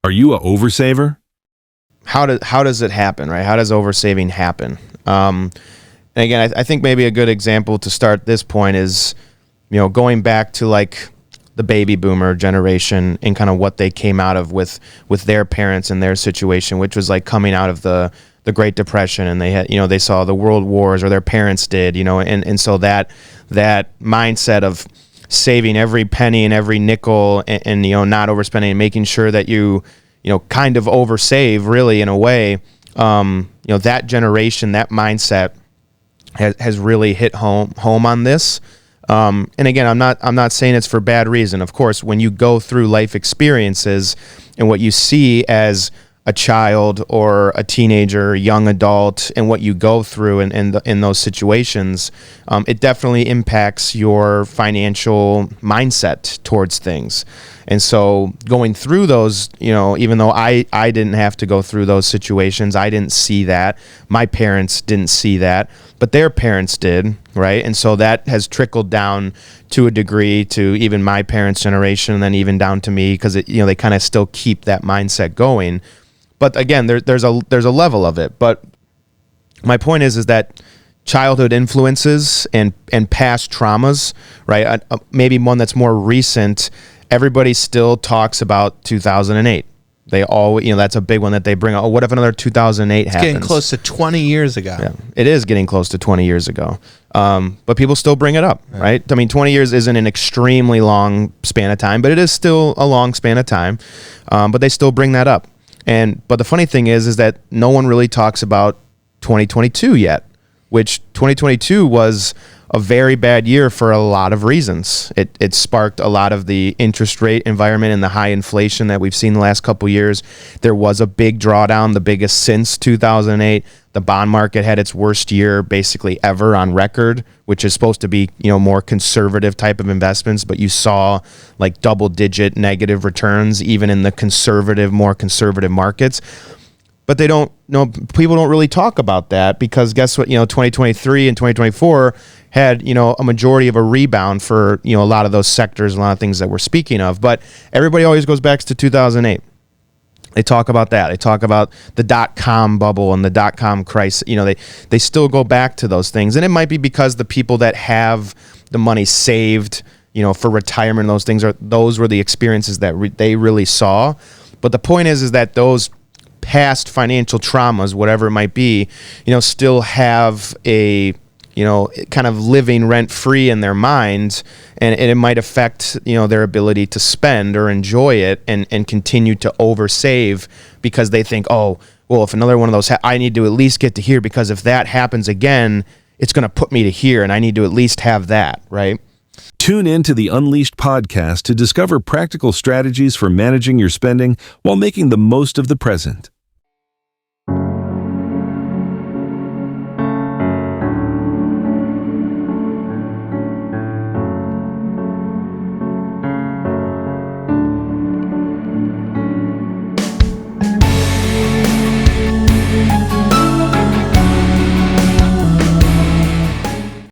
Are you a oversaver? How does it happen, right? How does oversaving happen? And again, I think maybe a good example to start this point is, going back to like the baby boomer generation and kind of what they came out of with their parents and their situation, which was like coming out of the Great Depression, and they had, they saw the world wars, or their parents did, and so that mindset of saving every penny and every nickel and not overspending and making sure that you kind of oversave really in a way, that generation, that mindset has really hit home on this. And again, I'm not saying it's for bad reason. Of course, when you go through life experiences and what you see as a child or a teenager, young adult, and what you go through in those situations, it definitely impacts your financial mindset towards things. And so going through those, even though I didn't have to go through those situations, I didn't see that. My parents didn't see that, but their parents did, right? And so that has trickled down to a degree to even my parents' generation, and then even down to me, because they kind of still keep that mindset going. But again, there's a level of it. But my point is that childhood influences and past traumas, right? Maybe one that's more recent. Everybody still talks about 2008. They all, that's a big one that they bring up. Oh, what if another 2008 happens? It's getting close to 20 years ago. Yeah, it is getting close to 20 years ago. But people still bring it up, right? I mean, 20 years isn't an extremely long span of time, but it is still a long span of time. But they still bring that up. But the funny thing is that no one really talks about 2022 yet, which 2022 was a very bad year for a lot of reasons. It sparked a lot of the interest rate environment and the high inflation that we've seen the last couple of years. There was a big drawdown, the biggest since 2008. The bond market had its worst year basically ever on record, which is supposed to be, more conservative type of investments, but you saw like double-digit negative returns even in the more conservative markets. But people don't really talk about that, because guess what, 2023 and 2024 had, a majority of a rebound for, a lot of those sectors, a lot of things that we're speaking of. But everybody always goes back to 2008. They talk about that. They talk about the dot-com bubble and the dot-com crisis. They still go back to those things. And it might be because the people that have the money saved, for retirement, those were the experiences that they really saw. But the point is that those past financial traumas, whatever it might be, still have a, kind of living rent-free in their minds, and it might affect, their ability to spend or enjoy it and continue to oversave, because they think, oh, well, if another one of those, I need to at least get to here, because if that happens again, it's going to put me to here, and I need to at least have that, right? Tune in to the Unleashed podcast to discover practical strategies for managing your spending while making the most of the present.